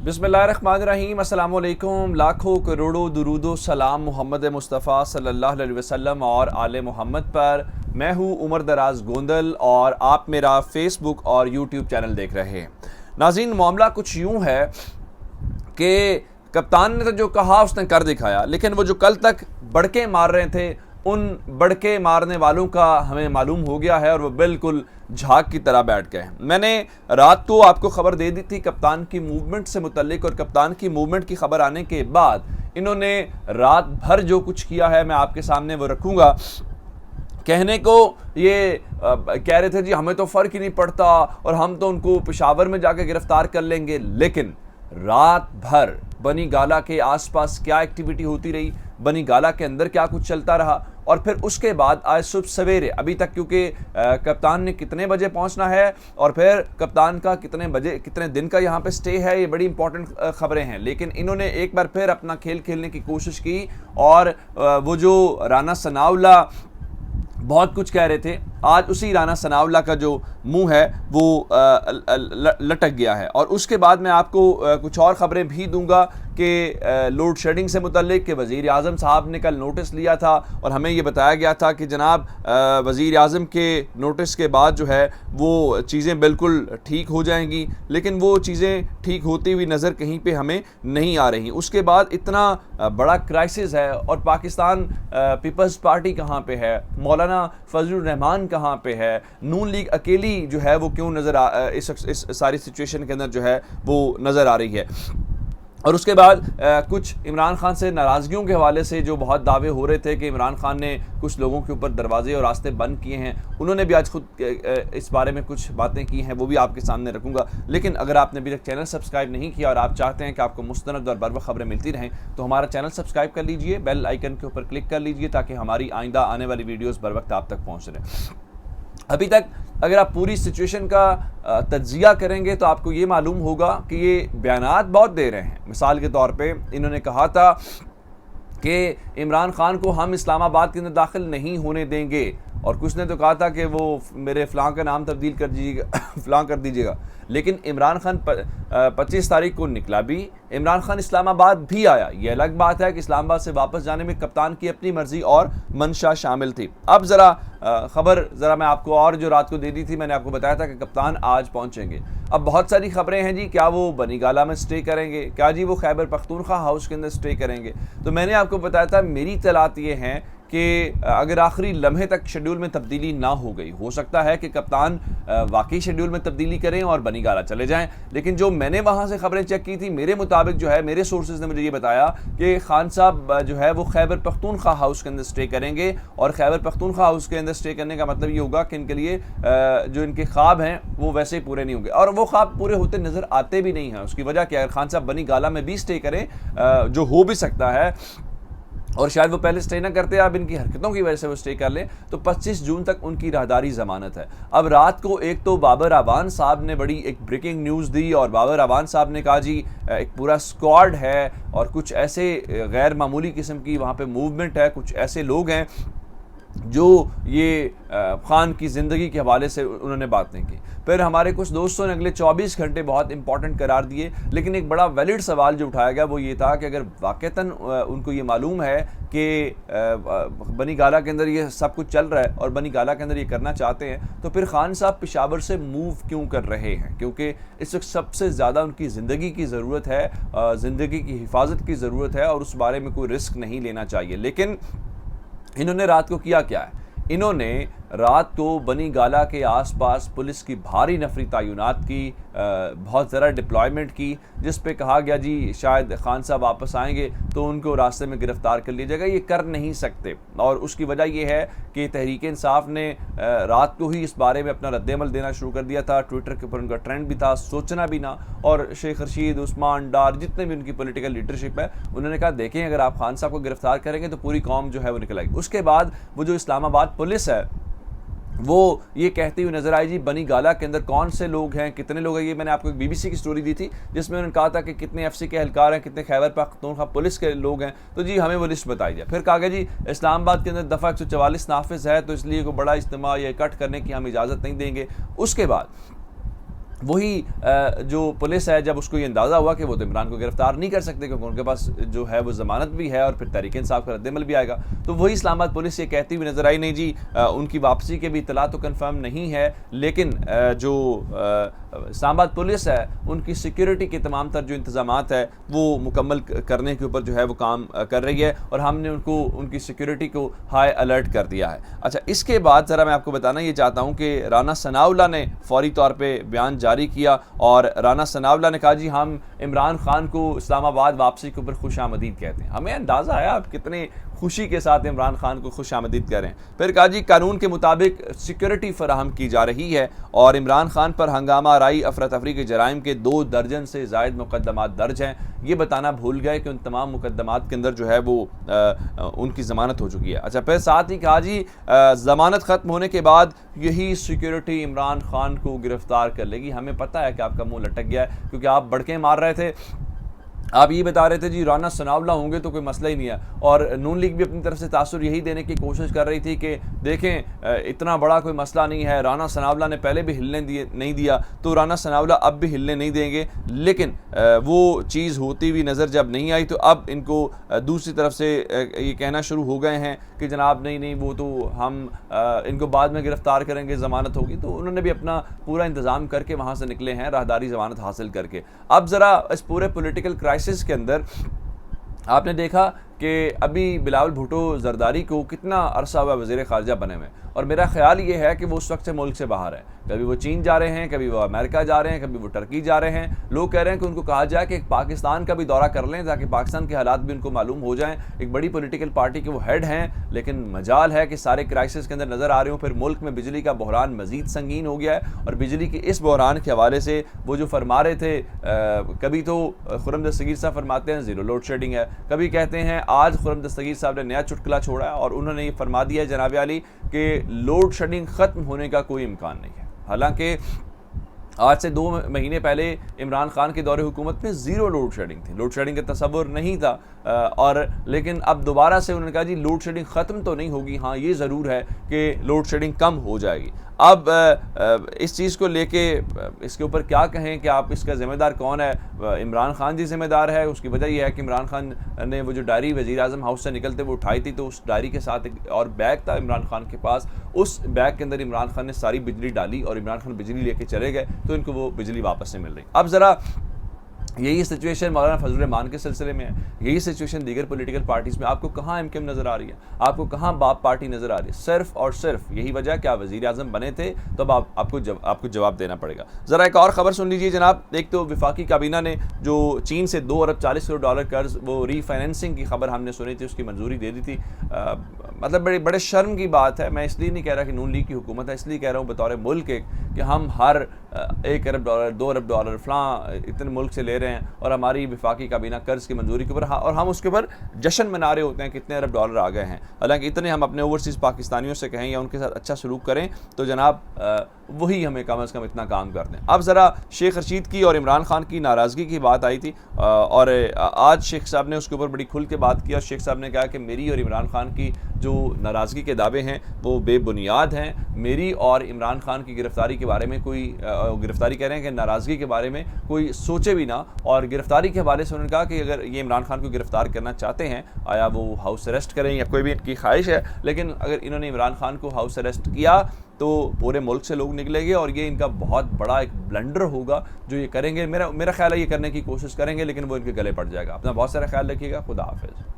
बिस्मिल्लाहिर्रहमानिर्रहीम, अस्सलाम वालेकुम। लाखों करोड़ों दुरूदो सलाम मोहम्मद मुस्तफ़ा सल्लल्लाहु अलैहि वसल्लम और आले मोहम्मद पर। मैं हूँ उमर दराज गोंदल और आप मेरा फेसबुक और यूट्यूब चैनल देख रहे हैं। नाज़रीन, मामला कुछ यूँ है कि कप्तान ने तो जो कहा उसने कर दिखाया, लेकिन वो जो कल तक बड़के मार रहे थे उन बड़के मारने वालों का हमें मालूम हो गया है और वो बिल्कुल झाग की तरह बैठ गए हैं। मैंने रात को आपको खबर दे दी थी कप्तान की मूवमेंट से मुतल्लिक, और कप्तान की मूवमेंट की खबर आने के बाद इन्होंने रात भर जो कुछ किया है मैं आपके सामने वो रखूँगा। कहने को ये कह रहे थे जी हमें तो फ़र्क ही नहीं पड़ता और हम तो उनको पेशावर में जाके गिरफ्तार कर लेंगे, लेकिन रात भर बनी गाला के आसपास क्या एक्टिविटी होती रही, बनी गाला के अंदर क्या कुछ चलता रहा, और फिर उसके बाद आज सुबह सवेरे अभी तक, क्योंकि कप्तान ने कितने बजे पहुंचना है और फिर कप्तान का कितने बजे कितने दिन का यहाँ पे स्टे है, ये बड़ी इंपॉर्टेंट खबरें हैं। लेकिन इन्होंने एक बार फिर अपना खेल खेलने की कोशिश की और वो जो राना सनाउल्लाह बहुत कुछ कह रहे थे, आज उसी राना सनाउल्लाह का जो मुंह है वो लटक गया है। और उसके बाद मैं आपको कुछ और ख़बरें भी दूंगा कि लोड शेडिंग से मुतल्लिक कि वज़ीर आज़म साहब ने कल नोटिस लिया था और हमें ये बताया गया था कि जनाब वज़ीर आज़म के नोटिस के बाद जो है वो चीज़ें बिल्कुल ठीक हो जाएंगी, लेकिन वो चीज़ें ठीक होती हुई नज़र कहीं पे हमें नहीं आ रही। उसके बाद इतना बड़ा क्राइसिस है और पाकिस्तान पीपल्स पार्टी कहाँ पे है, मौलाना फजलुर रहमान कहाँ पे है, नून लीग अकेली जो है वो क्यों नज़र इस सारी सिचुएशन के अंदर जो है वो नज़र आ रही है। और उसके बाद कुछ इमरान खान से नाराज़गियों के हवाले से जो बहुत दावे हो रहे थे कि इमरान खान ने कुछ लोगों के ऊपर दरवाजे और रास्ते बंद किए हैं, उन्होंने भी आज खुद इस बारे में कुछ बातें की हैं, वो भी आपके सामने रखूँगा। लेकिन अगर आपने अभी तक चैनल सब्सक्राइब नहीं किया और आप चाहते हैं कि आपको मुस्तनद और बर वक्त खबरें मिलती रहें तो हमारा चैनल सब्सक्राइब कर लीजिए, बेल आइकन के ऊपर क्लिक कर लीजिए ताकि हमारी आइंदा आने वाली वीडियोज़ बर वक्त आप तक पहुँच रहे। अभी तक अगर आप पूरी सिचुएशन का तज्जिया करेंगे तो आपको ये मालूम होगा कि ये बयानात बहुत दे रहे हैं। मिसाल के तौर पे इन्होंने कहा था कि इमरान खान को हम इस्लामाबाद के अंदर दाखिल नहीं होने देंगे, और कुछ ने तो कहा था कि वो मेरे फ़लाँ का नाम तब्दील कर दीजिएगा फ़लाँ कर दीजिएगा। लेकिन इमरान खान 25 तारीख को निकला भी, इमरान खान इस्लामाबाद भी आया। ये अलग बात है कि इस्लामाबाद से वापस जाने में कप्तान की अपनी मर्ज़ी और मंशा शामिल थी। अब ज़रा खबर मैं आपको और जो रात को दे दी थी, मैंने आपको बताया था कि कप्तान आज पहुंचेंगे। अब बहुत सारी खबरें हैं जी, क्या वो बनी गाला में स्टे करेंगे, क्या जी वो खैबर पख्तूनख्वा हाउस के अंदर स्टे करेंगे। तो मैंने आपको बताया था मेरी तलात ये हैं कि अगर आखिरी लम्हे तक शेड्यूल में तब्दीली ना हो गई, हो सकता है कि कप्तान वाकई शेड्यूल में तब्दीली करें और बनी गाला चले जाएं। लेकिन जो मैंने वहाँ से खबरें चेक की थी, मेरे मुताबिक जो है, मेरे सोर्सेज ने मुझे ये बताया कि खान साहब जो है वो खैबर पख्तूनख्वा हाउस के अंदर स्टे करेंगे। और खैबर पख्तूनख्वा हाउस के अंदर स्टे करने का मतलब ये होगा कि इनके लिए जो इनके ख्वाब हैं वो वैसे ही पूरे नहीं होंगे, और वो ख्वाब पूरे होते नज़र आते भी नहीं हैं। उसकी वजह क्या है, खान साहब बनी गाला में भी स्टे करें, जो हो भी सकता है, और शायद वो पहले स्टे ना करते, अब इनकी हरकतों की वजह से वो स्टे कर लें, तो 25 जून तक उनकी राहदारी ज़मानत है। अब रात को एक तो बाबर अवान साहब ने बड़ी एक ब्रेकिंग न्यूज़ दी और बाबर अवान साहब ने कहा जी एक पूरा स्क्वाड है और कुछ ऐसे गैर मामूली किस्म की वहाँ पे मूवमेंट है, कुछ ऐसे लोग हैं जो ये खान की ज़िंदगी के हवाले से उन्होंने बातें की। फिर हमारे कुछ दोस्तों ने अगले 24 घंटे बहुत इंपॉर्टेंट करार दिए, लेकिन एक बड़ा वैलिड सवाल जो उठाया गया वो ये था कि अगर वाक़तन उनको ये मालूम है कि बनी गाला के अंदर ये सब कुछ चल रहा है और बनी गाला के अंदर ये करना चाहते हैं, तो फिर खान साहब पेशावर से मूव क्यों कर रहे हैं, क्योंकि इस वक्त सबसे ज़्यादा उनकी ज़िंदगी की ज़रूरत है, ज़िंदगी की हिफाजत की ज़रूरत है और उस बारे में कोई रिस्क नहीं लेना चाहिए। लेकिन इन्होंने रात को किया क्या है, इन्होंने रात को बनी गाला के आसपास पुलिस की भारी नफरी तैनात की, बहुत ज़रा डिप्लॉयमेंट की, जिस पे कहा गया जी शायद खान साहब वापस आएंगे तो उनको रास्ते में गिरफ़्तार कर लिया जाएगा। ये कर नहीं सकते, और उसकी वजह यह है कि तहरीक इंसाफ ने रात को ही इस बारे में अपना रद्दअमल देना शुरू कर दिया था। ट्विटर के ऊपर उनका ट्रेंड भी था, सोचना भी ना, और शेख रशीद, उस्मान डार, जितने भी उनकी पॉलिटिकल लीडरशिप है, उन्होंने कहा देखें अगर आप खान साहब को गिरफ़्तार करेंगे तो पूरी कौम जो है वो निकल आएगी। उसके बाद वो जो इस्लामाबाद पुलिस है वो ये कहती हुई नजर आई जी बनी गाला के अंदर कौन से लोग हैं, कितने लोग हैं। ये मैंने आपको एक BBC की स्टोरी दी थी जिसमें उन्होंने कहा था कि कितने FC के एहलकार हैं, कितने खैबर पख्तूनख्वा पुलिस के लोग हैं, तो जी हमें वो लिस्ट बताई जाए। फिर कहा गया जी इस्लामाबाद के अंदर दफ़ा 144 नाफिज है, तो इसलिए कोई बड़ा इज्तिमा या इकट्ठ करने की हम इजाज़त नहीं देंगे। उसके बाद वही जो पुलिस है, जब उसको ये अंदाज़ा हुआ कि वो तो इमरान को गिरफ्तार नहीं कर सकते क्योंकि उनके पास जो है वो ज़मानत भी है और फिर तहरीक इंसाफ का रद्दमल भी आएगा, तो वही इस्लामाबाद पुलिस ये कहती हुई नज़र आई, नहीं जी उनकी वापसी के भी इतला तो कन्फर्म नहीं है, लेकिन जो इस्लामाबाद पुलिस है उनकी सिक्योरिटी के तमाम तर जो इंतज़ामात है वो मुकम्मल करने के ऊपर जो है वो काम कर रही है और हमने उनको उनकी सिक्योरिटी को हाई अलर्ट कर दिया है। अच्छा, इसके बाद ज़रा मैं आपको बताना ये चाहता हूँ कि राना सनाउल्लाह ने फौरी तौर पर बयान जारी किया और राना सनाउल्लाह ने कहा जी हम इमरान खान को इस्लामाबाद वापसी के ऊपर खुशामदीद कहते हैं। हमें अंदाज़ा आया आप कितने खुशी के साथ इमरान खान को खुशामदीद करें। फिर कहा जी कानून के मुताबिक सिक्योरिटी फराहम की जा रही है और इमरान खान पर हंगामा आराई अफरा तफरी के जराइम के 2 दर्जन से ज़ायद मुकदमात दर्ज हैं। ये बताना भूल गए कि उन तमाम मुकदमात के अंदर जो है वो उनकी ज़मानत हो चुकी है। अच्छा, फिर साथ ही कहा जी ज़मानत ख़त्म होने के बाद यही सिक्योरिटी इमरान खान को गिरफ्तार कर लेगी। हमें पता है कि आपका मुंह लटक गया है क्योंकि आप बड़के मार रहे थे, आप ये बता रहे थे जी राना सनाउल्लाह होंगे तो कोई मसला ही नहीं है, और नून लीग भी अपनी तरफ से तासुर यही देने की कोशिश कर रही थी कि देखें इतना बड़ा कोई मसला नहीं है, राना सनाउल्लाह ने पहले भी हिलने नहीं दिया तो राना सनाउल्लाह अब भी हिलने नहीं देंगे। लेकिन वो चीज़ होती हुई नज़र जब नहीं आई तो अब इनको दूसरी तरफ से ये कहना शुरू हो गए हैं कि जनाब नहीं वो तो हम इनको बाद में गिरफ़्तार करेंगे, ज़मानत होगी। तो उन्होंने भी अपना पूरा इंतज़ाम करके वहाँ से निकले हैं राहदारी ज़मानत हासिल करके। अब ज़रा इस पूरे पॉलिटिकल क्राइसिस के अंदर आपने देखा कि अभी बिलावल भुट्टो जरदारी को कितना अरसा हुआ वज़ीर ख़ारजा बने हुए, और मेरा ख्याल ये है कि वो उस वक्त से मुल्क से बाहर है। कभी वो चीन जा रहे हैं, कभी वो अमेरिका जा रहे हैं, कभी वो टर्की जा रहे हैं। लोग कह रहे हैं कि उनको कहा जाए कि पाकिस्तान का भी दौरा कर लें ताकि पाकिस्तान के हालात भी उनको मालूम हो जाएं। एक बड़ी पॉलिटिकल पार्टी के वो हेड हैं, लेकिन मजाल है कि सारे क्राइसिस के अंदर नज़र आ रहे हो। फिर मुल्क में बिजली का बहरान मज़ीद संगीन हो गया है और बिजली के इस बहरान के हवाले से वो जो फरमा रहे थे, कभी तो खुर्रम दस्तगीर साहब फरमाते हैं ज़ीरो लोड शेडिंग है, कभी कहते हैं आज खुर्रम दस्तगीर साहब ने नया चुटकुला छोड़ा है और उन्होंने ये फरमा दिया है जनाब आली कि लोड शेडिंग ख़त्म होने का कोई इम्कान नहीं है। हालांकि आज से 2 महीने पहले इमरान खान के दौरे हुकूमत में ज़ीरो लोड शेडिंग थी, लोड शेडिंग का तसव्वुर नहीं था, और लेकिन अब दोबारा से उन्होंने कहा जी लोड शेडिंग ख़त्म तो नहीं होगी, हाँ ये ज़रूर है कि लोड शेडिंग कम हो जाएगी। अब इस चीज़ को लेके इसके ऊपर क्या कहें कि आप इसका ज़िम्मेदार कौन है? इमरान खान जी ज़िम्मेदार है। उसकी वजह यह है कि इमरान खान ने वो जो डायरी वज़ीर आज़म हाउस से निकलते वो उठाई थी, तो उस डायरी के साथ एक और बैग था इमरान खान के पास, उस बैग के अंदर इमरान खान ने सारी बिजली डाली और इमरान खान बिजली लेके चले गए, तो इनको वो बिजली वापस नहीं मिल रही। अब ज़रा यही सिचुएशन मौलाना फजल रहमान के सिलसिले में है, यही सिचुएशन दीगर पॉलिटिकल पार्टीज़ में। आपको कहाँ एमकेएम नज़र आ रही है, आपको कहाँ बाप पार्टी नज़र आ रही है? सिर्फ और सिर्फ यही वजह कि आप वज़ीर आज़म बने थे, तो अब आपको जवाब देना पड़ेगा। ज़रा एक और ख़बर सुन लीजिए जनाब। एक तो वफाकी काबीना ने जो चीन से 2 अरब 40 करोड़ डॉलर कर्ज वो रीफाइनेंसिंग की खबर हमने सुनी थी, उसकी मंजूरी दे दी थी। मतलब बड़े शर्म की बात है। मैं इसलिए नहीं कह रहा कि नून लीग की हुकूमत है, इसलिए कह रहा हूँ बतौर मुल्क कि हम हर 1 अरब डॉलर 2 अरब डॉलर फ़लाँ इतने मुल्क से ले रहे हैं और हमारी वफाकी काबीना कर्ज की मंजूरी के ऊपर, और हम उसके ऊपर जश्न मना रहे होते हैं कितने अरब डॉलर आ गए हैं। हालांकि इतने हम अपने ओवरसीज़ पाकिस्तानियों से कहें या उनके साथ अच्छा सलूक करें तो जनाब वही हमें कम अज़ कम इतना काम कर दें। अब ज़रा शेख रशीद की और इमरान खान की नाराज़गी की बात आई थी और आज शेख साहब ने उसके ऊपर बड़ी खुल के बात की और शेख साहब ने कहा कि मेरी और इमरान खान की जो नाराज़गी के दावे हैं वो बेबुनियाद हैं। मेरी और इमरान खान की गिरफ़्तारी के बारे में कोई गिरफ़्तारी कह रहे हैं कि नाराज़गी के बारे में कोई सोचे भी ना, और गिरफ़्तारी के हवाले से उन्होंने कहा कि अगर ये इमरान खान को गिरफ़्तार करना चाहते हैं, आया वो हाउस अरेस्ट करें या कोई भी इनकी ख्वाहिश है, लेकिन अगर इन्होंने इमरान खान को हाउस अरेस्ट किया तो पूरे मुल्क से लोग निकलेंगे और ये इनका बहुत बड़ा एक ब्लंडर होगा जो ये करेंगे। मेरा ख्याल है ये करने की कोशिश करेंगे लेकिन वो इनके गले पड़ जाएगा। अपना बहुत सारा ख्याल रखिएगा। खुदा हाफिज़।